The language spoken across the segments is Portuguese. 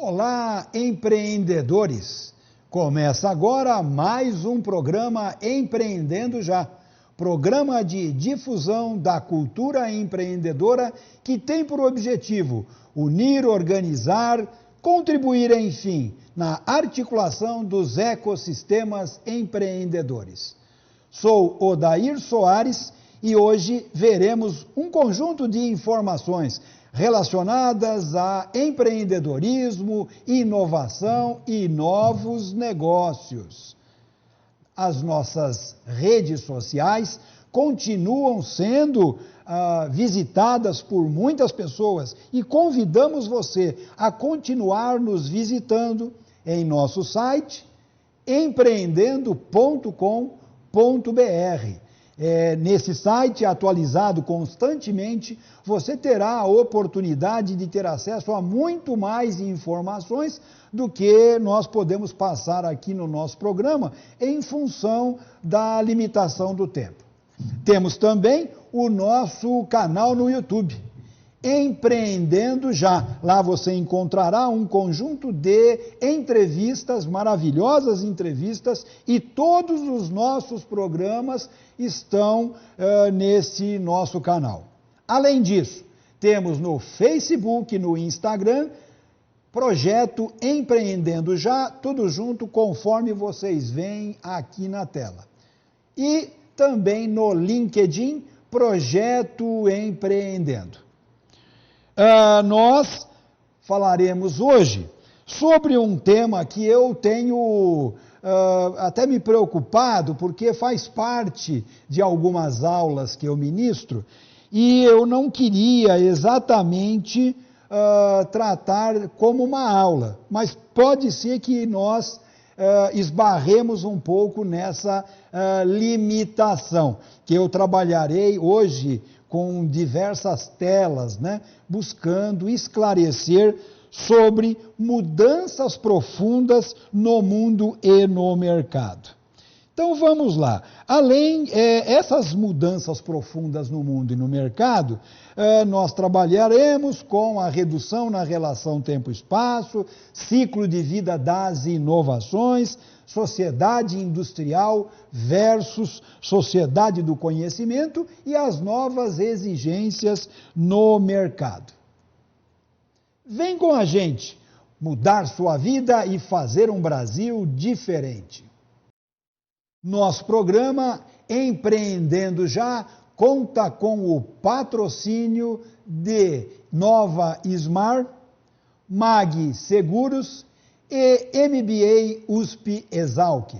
Olá, empreendedores! Começa agora mais um programa Empreendendo Já, programa de difusão da cultura empreendedora que tem por objetivo unir, organizar, contribuir, enfim, na articulação dos ecossistemas empreendedores. Sou Odair Soares e hoje veremos um conjunto de informações relacionadas a empreendedorismo, inovação e novos negócios. As nossas redes sociais continuam sendo visitadas por muitas pessoas e convidamos você a continuar nos visitando em nosso site empreendendo.com.br. Nesse site, atualizado constantemente, você terá a oportunidade de ter acesso a muito mais informações do que nós podemos passar aqui no nosso programa, em função da limitação do tempo. Temos também o nosso canal no YouTube, Empreendendo Já. Lá você encontrará um conjunto de entrevistas, maravilhosas entrevistas, e todos os nossos programas estão nesse nosso canal. Além disso, temos no Facebook, no Instagram, Projeto Empreendendo Já, tudo junto, conforme vocês veem aqui na tela. E também no LinkedIn, Projeto Empreendendo. Nós falaremos hoje sobre um tema que eu tenho até me preocupado, porque faz parte de algumas aulas que eu ministro, e eu não queria exatamente tratar como uma aula, mas pode ser que nós esbarremos um pouco nessa limitação, que eu trabalharei hoje com diversas telas, buscando esclarecer sobre mudanças profundas no mundo e no mercado. Então vamos lá. Além essas mudanças profundas no mundo e no mercado, nós trabalharemos com a redução na relação tempo-espaço, ciclo de vida das inovações, sociedade industrial versus sociedade do conhecimento e as novas exigências no mercado. Vem com a gente mudar sua vida e fazer um Brasil diferente. Nosso programa Empreendendo Já conta com o patrocínio de Nova Smart, MAG Seguros e MBA USP Exalc.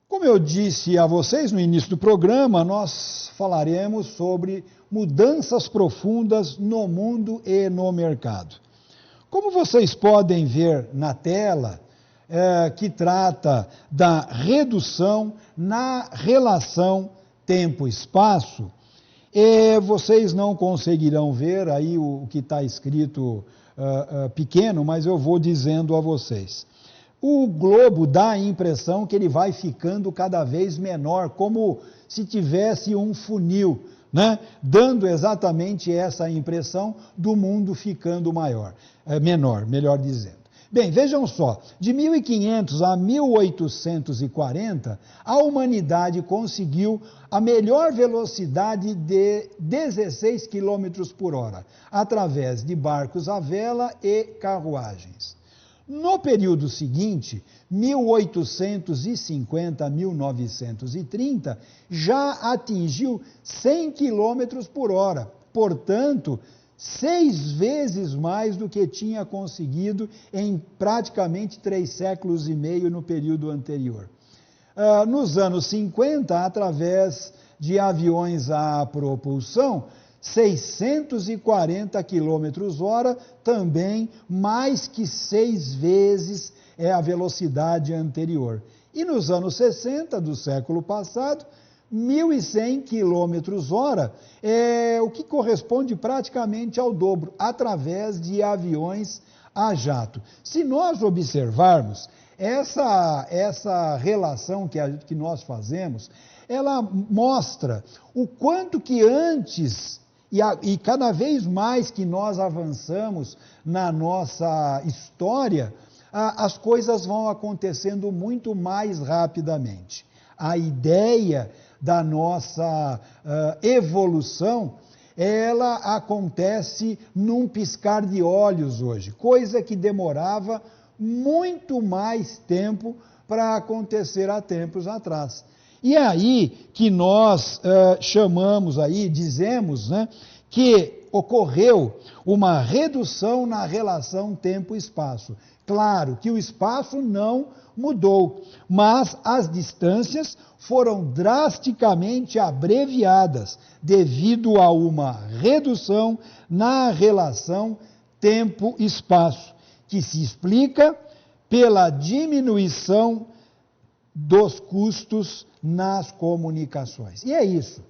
Como eu disse a vocês no início do programa, nós falaremos sobre mudanças profundas no mundo e no mercado. Como vocês podem ver na tela, que trata da redução na relação tempo-espaço, vocês não conseguirão ver aí o que está escrito pequeno, mas eu vou dizendo a vocês. O globo dá a impressão que ele vai ficando cada vez menor, como se tivesse um funil, dando exatamente essa impressão do mundo ficando menor, melhor dizendo. Bem, vejam só, de 1500 a 1840, a humanidade conseguiu a melhor velocidade de 16 km por hora, através de barcos à vela e carruagens. No período seguinte, 1850 a 1930, já atingiu 100 km por hora, portanto, 6 vezes mais do que tinha conseguido em praticamente 3 séculos e meio no período anterior. Nos anos 50, através de aviões a propulsão, 640 km/h, também mais que 6 vezes a velocidade anterior. E nos anos 60 do século passado, 1.100 km/h, o que corresponde praticamente ao dobro, através de aviões a jato. Se nós observarmos, essa relação que nós fazemos, ela mostra o quanto que antes, e cada vez mais que nós avançamos na nossa história, as coisas vão acontecendo muito mais rapidamente. A ideia da nossa evolução, ela acontece num piscar de olhos hoje, coisa que demorava muito mais tempo para acontecer há tempos atrás. E é aí que nós dizemos, né, que ocorreu uma redução na relação tempo-espaço. Claro que o espaço não mudou, mas as distâncias foram drasticamente abreviadas devido a uma redução na relação tempo-espaço, que se explica pela diminuição dos custos nas comunicações. E é isso.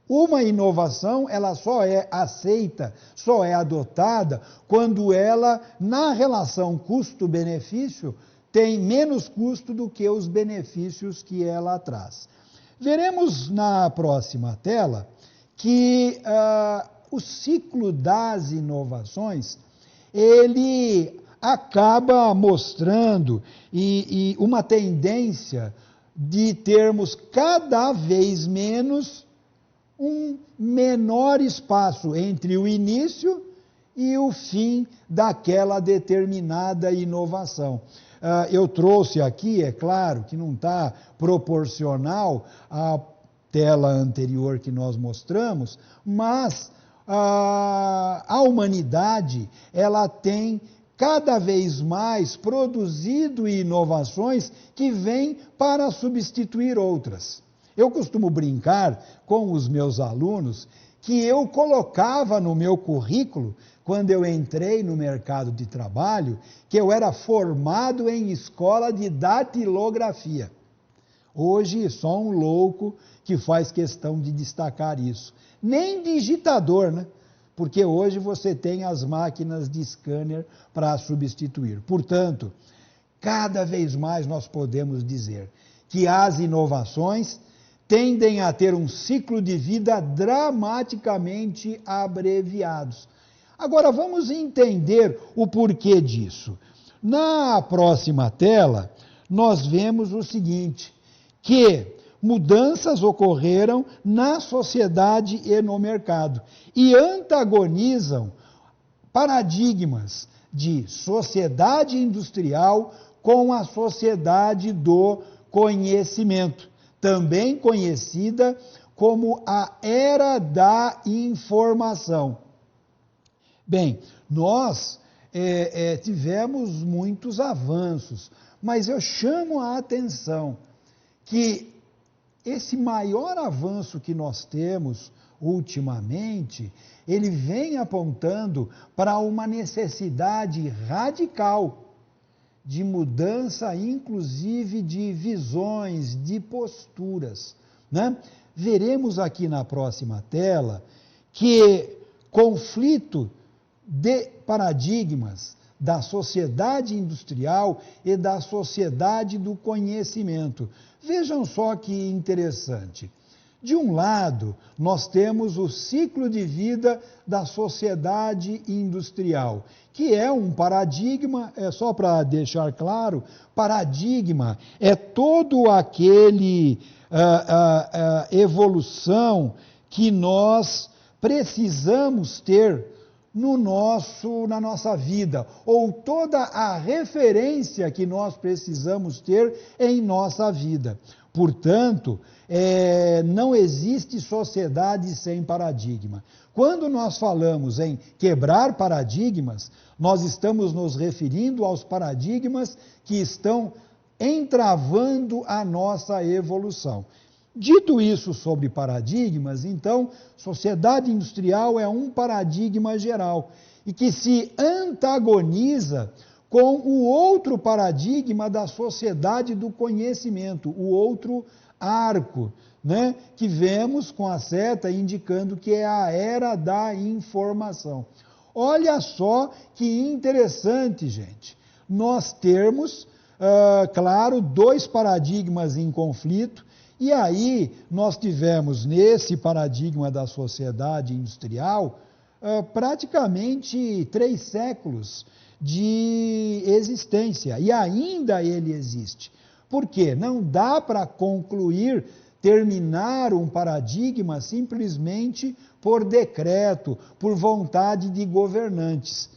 Uma inovação, ela só é aceita, só é adotada quando ela, na relação custo-benefício, tem menos custo do que os benefícios que ela traz. Veremos na próxima tela que o ciclo das inovações, ele acaba mostrando uma tendência de termos cada vez menos um menor espaço entre o início e o fim daquela determinada inovação. Eu trouxe aqui, é claro, que não está proporcional à tela anterior que nós mostramos, mas a humanidade, ela tem cada vez mais produzido inovações que vêm para substituir outras. Eu costumo brincar com os meus alunos que eu colocava no meu currículo, quando eu entrei no mercado de trabalho, que eu era formado em escola de datilografia. Hoje, só um louco que faz questão de destacar isso. Nem digitador, né? Porque hoje você tem as máquinas de scanner para substituir. Portanto, cada vez mais nós podemos dizer que as inovações tendem a ter um ciclo de vida dramaticamente abreviados. Agora, vamos entender o porquê disso. Na próxima tela, nós vemos o seguinte, que mudanças ocorreram na sociedade e no mercado e antagonizam paradigmas de sociedade industrial com a sociedade do conhecimento, também conhecida como a era da informação. Bem, nós tivemos muitos avanços, mas eu chamo a atenção que esse maior avanço que nós temos ultimamente, ele vem apontando para uma necessidade radical de mudança, inclusive de visões, de posturas, né? Veremos aqui na próxima tela que conflito de paradigmas da sociedade industrial e da sociedade do conhecimento. Vejam só que interessante. De um lado, nós temos o ciclo de vida da sociedade industrial, que é um paradigma, só para deixar claro, paradigma é todo aquele evolução que nós precisamos ter na nossa vida, ou toda a referência que nós precisamos ter em nossa vida. Portanto, não existe sociedade sem paradigma. Quando nós falamos em quebrar paradigmas, nós estamos nos referindo aos paradigmas que estão entravando a nossa evolução. Dito isso sobre paradigmas, então, sociedade industrial é um paradigma geral e que se antagoniza com o outro paradigma da sociedade do conhecimento, o outro arco, né, que vemos com a seta indicando que é a era da informação. Olha só que interessante, gente, nós termos, claro, dois paradigmas em conflito, e aí nós tivemos nesse paradigma da sociedade industrial praticamente 3 séculos de existência, e ainda ele existe. Por quê? Não dá para concluir, terminar um paradigma simplesmente por decreto, por vontade de governantes.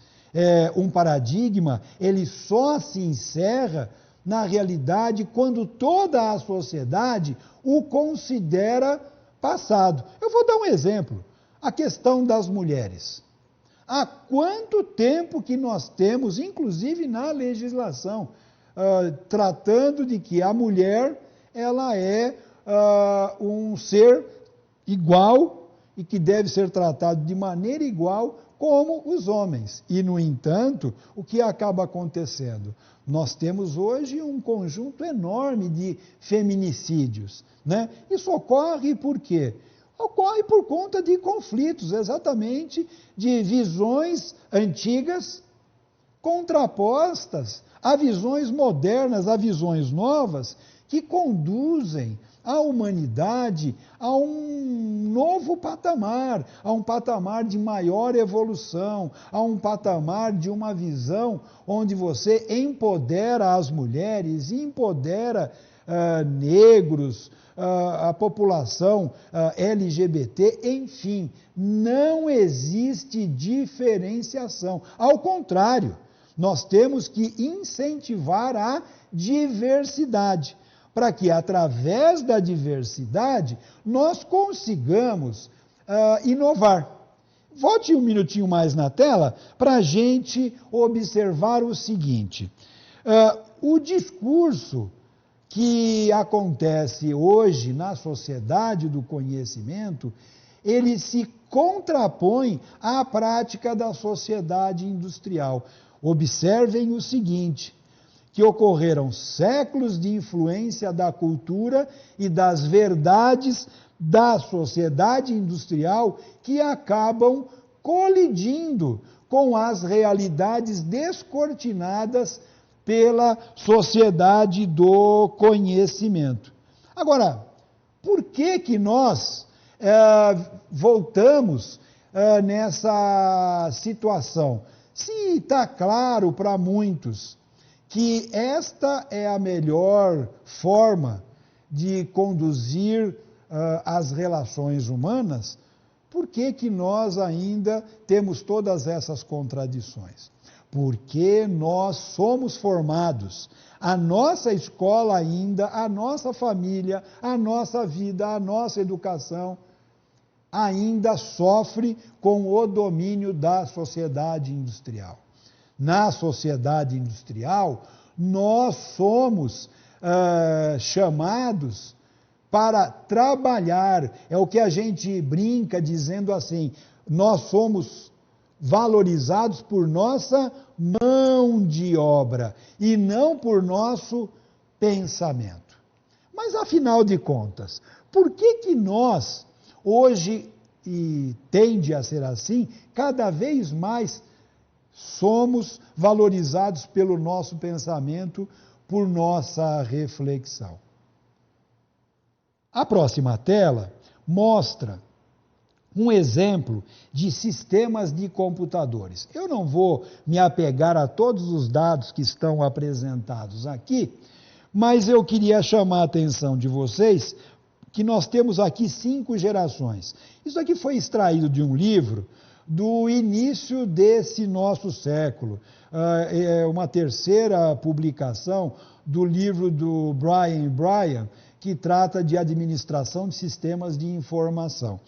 Um paradigma, ele só se encerra, na realidade, quando toda a sociedade o considera passado. Eu vou dar um exemplo, a questão das mulheres. Há quanto tempo que nós temos, inclusive na legislação, tratando de que a mulher ela é um ser igual e que deve ser tratado de maneira igual como os homens. E, no entanto, o que acaba acontecendo? Nós temos hoje um conjunto enorme de feminicídios, né? Isso ocorre por quê? Ocorre por conta de conflitos, exatamente de visões antigas contrapostas a visões modernas, a visões novas, que conduzem a humanidade a um novo patamar, a um patamar de maior evolução, a um patamar de uma visão onde você empodera as mulheres, empodera negros, a população LGBT, enfim, não existe diferenciação. Ao contrário, nós temos que incentivar a diversidade, para que, através da diversidade, nós consigamos inovar. Volte um minutinho mais na tela para a gente observar o seguinte. O discurso que acontece hoje na sociedade do conhecimento, ele se contrapõe à prática da sociedade industrial. Observem o seguinte, que ocorreram séculos de influência da cultura e das verdades da sociedade industrial que acabam colidindo com as realidades descortinadas pela sociedade do conhecimento. Agora, por que nós voltamos nessa situação? Se está claro para muitos que esta é a melhor forma de conduzir as relações humanas, por que nós ainda temos todas essas contradições? Porque nós somos formados, a nossa escola ainda, a nossa família, a nossa vida, a nossa educação, ainda sofre com o domínio da sociedade industrial. Na sociedade industrial, nós somos chamados para trabalhar. É o que a gente brinca dizendo assim, nós somos valorizados por nossa mão de obra e não por nosso pensamento. Mas, afinal de contas, por que nós, hoje, e tende a ser assim, cada vez mais somos valorizados pelo nosso pensamento, por nossa reflexão? A próxima tela mostra um exemplo de sistemas de computadores. Eu não vou me apegar a todos os dados que estão apresentados aqui, mas eu queria chamar a atenção de vocês que nós temos aqui 5 gerações. Isso aqui foi extraído de um livro do início desse nosso século. É uma terceira publicação do livro do Brian Bryan, que trata de administração de sistemas de informação.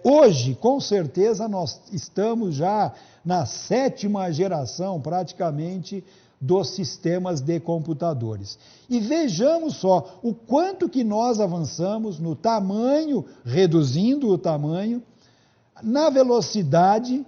Hoje, com certeza, nós estamos já na 7ª geração, praticamente, dos sistemas de computadores. E vejamos só o quanto que nós avançamos no tamanho, reduzindo o tamanho, na velocidade,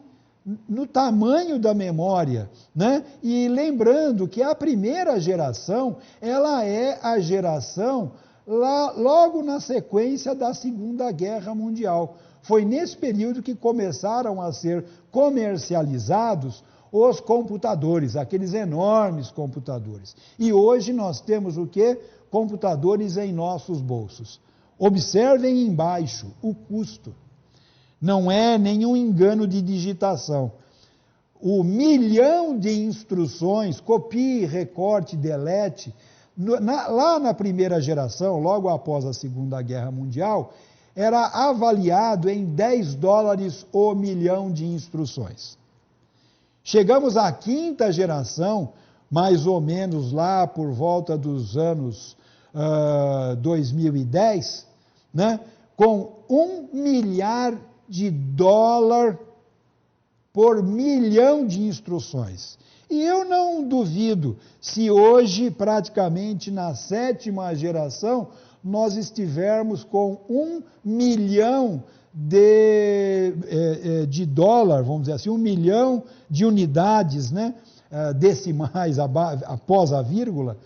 no tamanho da memória, né? E lembrando que a primeira geração, ela é a geração logo na sequência da Segunda Guerra Mundial. Foi nesse período que começaram a ser comercializados os computadores, aqueles enormes computadores. E hoje nós temos o quê? Computadores em nossos bolsos. Observem embaixo o custo. Não é nenhum engano de digitação. O 1.000.000 de instruções, copie, recorte, delete, lá na primeira geração, logo após a Segunda Guerra Mundial, era avaliado em $10 o 1.000.000 de instruções. Chegamos à quinta geração, mais ou menos lá por volta dos anos 2010, né, com $1 milhar por 1.000.000 de instruções. E eu não duvido se hoje, praticamente na sétima geração, nós estivermos com $1 milhão de dólar, vamos dizer assim, 1 milhão de unidades, né, decimais após a vírgula,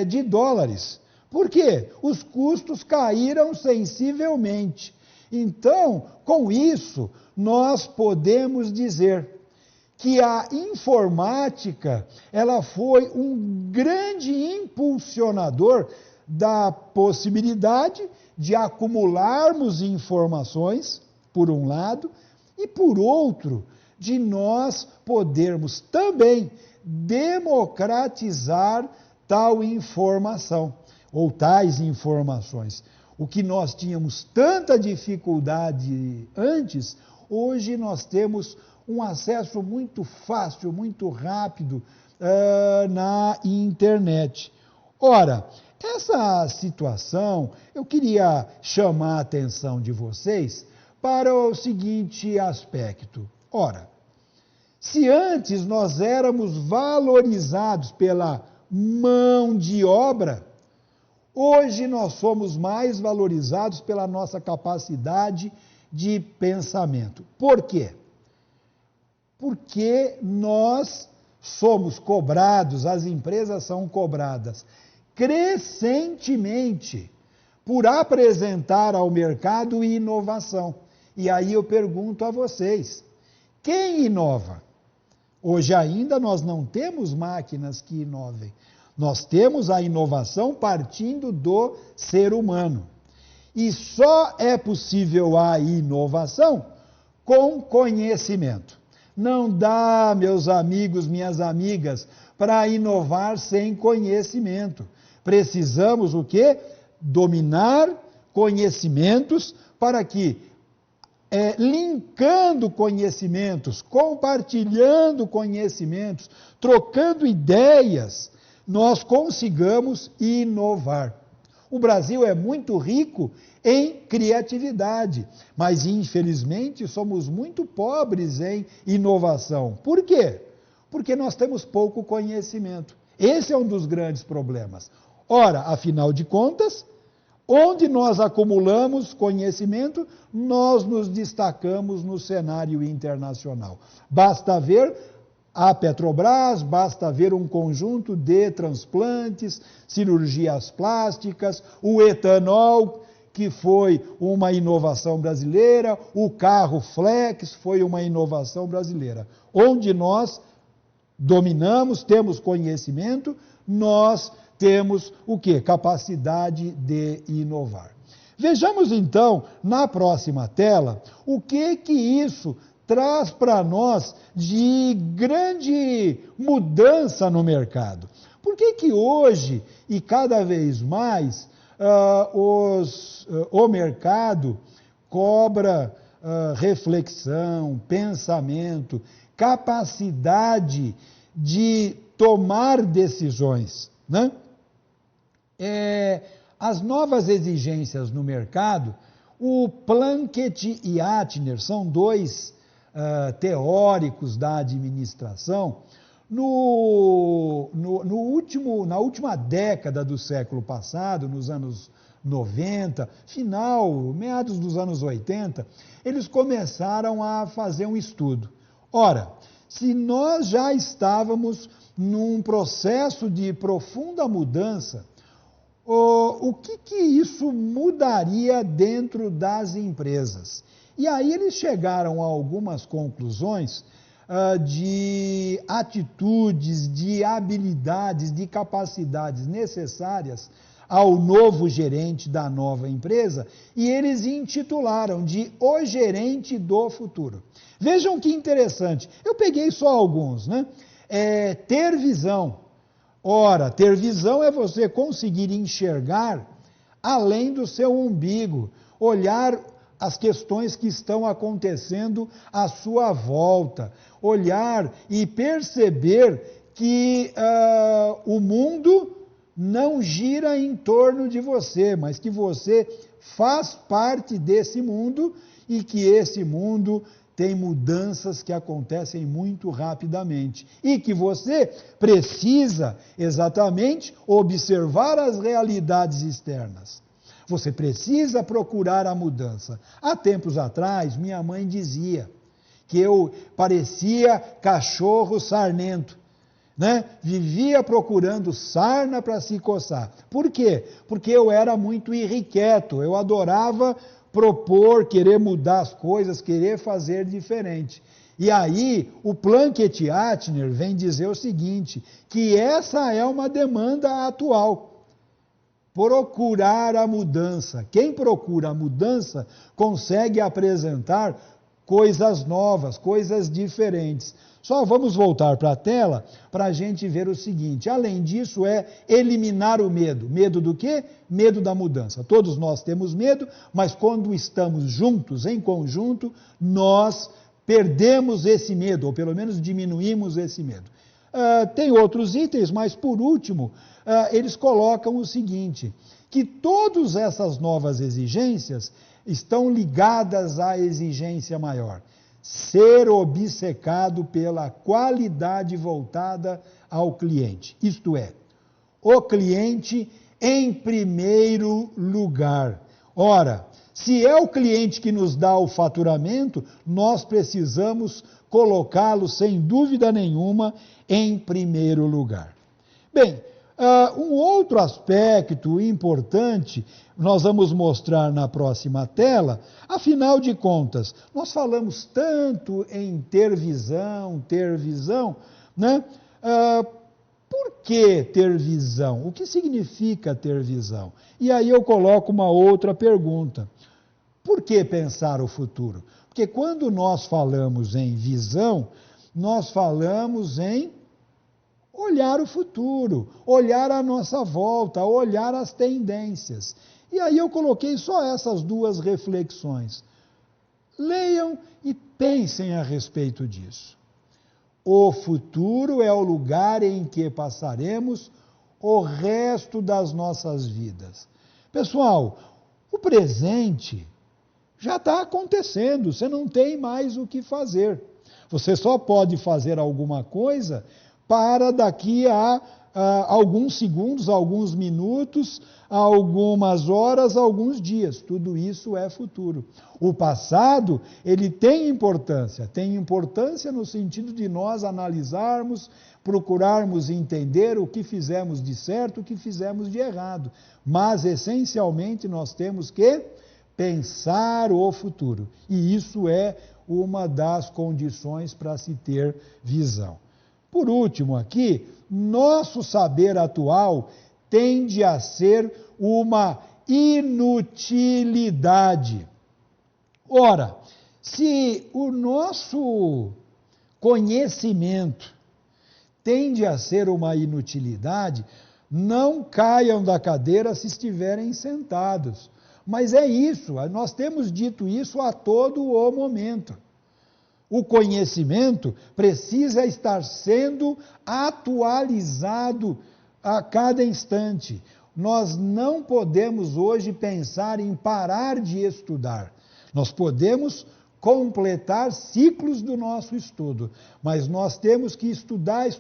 de dólares. Por quê? Os custos caíram sensivelmente. Então, com isso, nós podemos dizer que a informática, ela foi um grande impulsionador da possibilidade de acumularmos informações, por um lado, e por outro, de nós podermos também democratizar tal informação, ou tais informações. O que nós tínhamos tanta dificuldade antes, hoje nós temos um acesso muito fácil, muito rápido na internet. Ora, essa situação, eu queria chamar a atenção de vocês para o seguinte aspecto. Ora, se antes nós éramos valorizados pela mão de obra, hoje nós somos mais valorizados pela nossa capacidade de pensamento. Por quê? Porque nós somos cobrados, as empresas são cobradas crescentemente por apresentar ao mercado inovação. E aí eu pergunto a vocês, quem inova? Hoje ainda nós não temos máquinas que inovem. Nós temos a inovação partindo do ser humano. E só é possível a inovação com conhecimento. Não dá, meus amigos, minhas amigas, para inovar sem conhecimento. Precisamos o quê? Dominar conhecimentos para que, linkando conhecimentos, compartilhando conhecimentos, trocando ideias, nós consigamos inovar. O Brasil é muito rico em criatividade, mas infelizmente somos muito pobres em inovação. Por quê? Porque nós temos pouco conhecimento. Esse é um dos grandes problemas. Ora, afinal de contas, onde nós acumulamos conhecimento, nós nos destacamos no cenário internacional. Basta ver a Petrobras, basta ver um conjunto de transplantes, cirurgias plásticas, o etanol, que foi uma inovação brasileira, o carro flex foi uma inovação brasileira. Onde nós dominamos, temos conhecimento, nós temos o quê? Capacidade de inovar. Vejamos então, na próxima tela, o que isso traz para nós de grande mudança no mercado. Por que hoje, e cada vez mais, o mercado cobra reflexão, pensamento, capacidade de tomar decisões, né? As novas exigências no mercado, o Plunkett e Achtner são dois teóricos da administração, na última década do século passado, nos anos 90, meados dos anos 80, eles começaram a fazer um estudo. Ora, se nós já estávamos num processo de profunda mudança, o que isso mudaria dentro das empresas? E aí eles chegaram a algumas conclusões de atitudes, de habilidades, de capacidades necessárias ao novo gerente da nova empresa, e eles intitularam de O Gerente do Futuro. Vejam que interessante, eu peguei só alguns, né? Ter visão. Ora, ter visão é você conseguir enxergar além do seu umbigo, olhar as questões que estão acontecendo à sua volta, olhar e perceber que o mundo não gira em torno de você, mas que você faz parte desse mundo e que esse mundo tem mudanças que acontecem muito rapidamente e que você precisa exatamente observar as realidades externas. Você precisa procurar a mudança. Há tempos atrás, minha mãe dizia que eu parecia cachorro sarnento, né? Vivia procurando sarna para se coçar. Por quê? Porque eu era muito irrequieto, eu adorava propor, querer mudar as coisas, querer fazer diferente. E aí, o Plunkett-Atner vem dizer o seguinte, que essa é uma demanda atual. Procurar a mudança. Quem procura a mudança consegue apresentar coisas novas, coisas diferentes. Só vamos voltar para a tela para a gente ver o seguinte. Além disso, é eliminar o medo. Medo do quê? Medo da mudança. Todos nós temos medo, mas quando estamos juntos, em conjunto, nós perdemos esse medo, ou pelo menos diminuímos esse medo. Tem outros itens, mas por último, eles colocam o seguinte, que todas essas novas exigências estão ligadas à exigência maior. Ser obcecado pela qualidade voltada ao cliente. Isto é, o cliente em primeiro lugar. Ora, se é o cliente que nos dá o faturamento, nós precisamos colocá-lo, sem dúvida nenhuma, em primeiro lugar. Bem, um outro aspecto importante, nós vamos mostrar na próxima tela, afinal de contas, nós falamos tanto em ter visão, né? Por que ter visão? O que significa ter visão? E aí eu coloco uma outra pergunta. Por que pensar o futuro? Porque quando nós falamos em visão, nós falamos em olhar o futuro, olhar a nossa volta, olhar as tendências. E aí eu coloquei só essas duas reflexões. Leiam e pensem a respeito disso. O futuro é o lugar em que passaremos o resto das nossas vidas. Pessoal, o presente já está acontecendo, você não tem mais o que fazer. Você só pode fazer alguma coisa para daqui a alguns segundos, alguns minutos, algumas horas, alguns dias. Tudo isso é futuro. O passado, ele tem importância no sentido de nós analisarmos, procurarmos entender o que fizemos de certo, o que fizemos de errado. Mas, essencialmente, nós temos que pensar o futuro. E isso é uma das condições para se ter visão. Por último aqui, nosso saber atual tende a ser uma inutilidade. Ora, se o nosso conhecimento tende a ser uma inutilidade, não caiam da cadeira se estiverem sentados. Mas é isso, nós temos dito isso a todo o momento. O conhecimento precisa estar sendo atualizado a cada instante. Nós não podemos hoje pensar em parar de estudar. Nós podemos completar ciclos do nosso estudo, mas nós temos que estudar.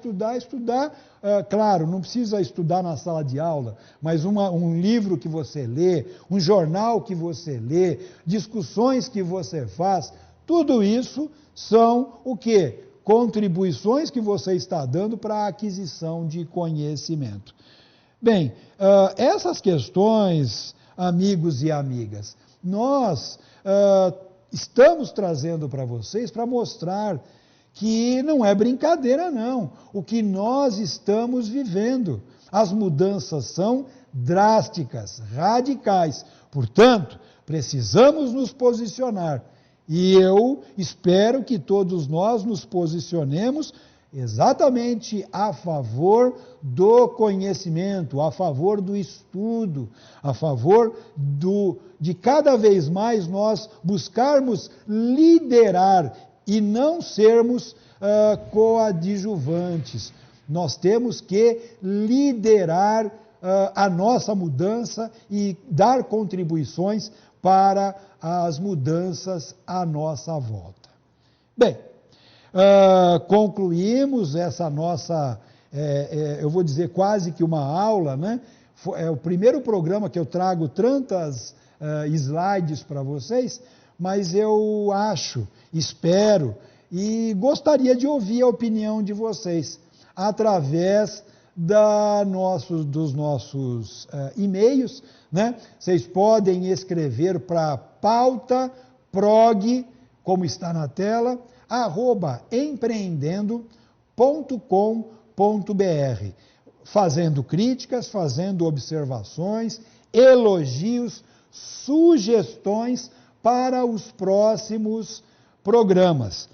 Claro, não precisa estudar na sala de aula, mas um livro que você lê, um jornal que você lê, discussões que você faz, tudo isso são o quê? Contribuições que você está dando para a aquisição de conhecimento. Bem, essas questões, amigos e amigas, nós estamos trazendo para vocês para mostrar que não é brincadeira, não. O que nós estamos vivendo. As mudanças são drásticas, radicais. Portanto, precisamos nos posicionar. E eu espero que todos nós nos posicionemos exatamente a favor do conhecimento, a favor do estudo, a favor de cada vez mais nós buscarmos liderar e não sermos coadjuvantes. Nós temos que liderar a nossa mudança e dar contribuições para as mudanças à nossa volta. Bem, concluímos essa nossa, eu vou dizer quase que uma aula, né? É o primeiro programa que eu trago tantas slides para vocês, mas eu acho, espero e gostaria de ouvir a opinião de vocês através dos nossos e-mails, né? Vocês podem escrever para pautaprog, como está na tela, @empreendendo.com.br, fazendo críticas, fazendo observações, elogios, sugestões para os próximos programas.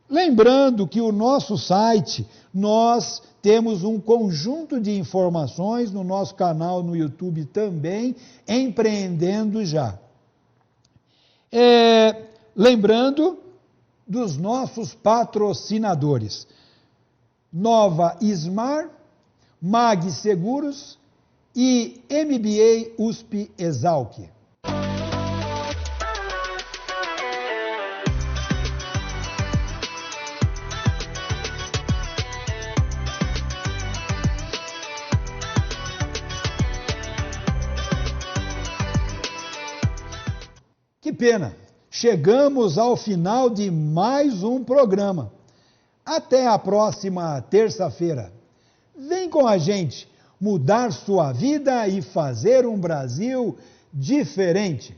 Lembrando que o nosso site, nós temos um conjunto de informações no nosso canal no YouTube também, Empreendendo Já. Lembrando dos nossos patrocinadores, Nova Ismar, Mag Seguros e MBA USP Exalc. Que pena, chegamos ao final de mais um programa. Até a próxima terça-feira. Vem com a gente mudar sua vida e fazer um Brasil diferente.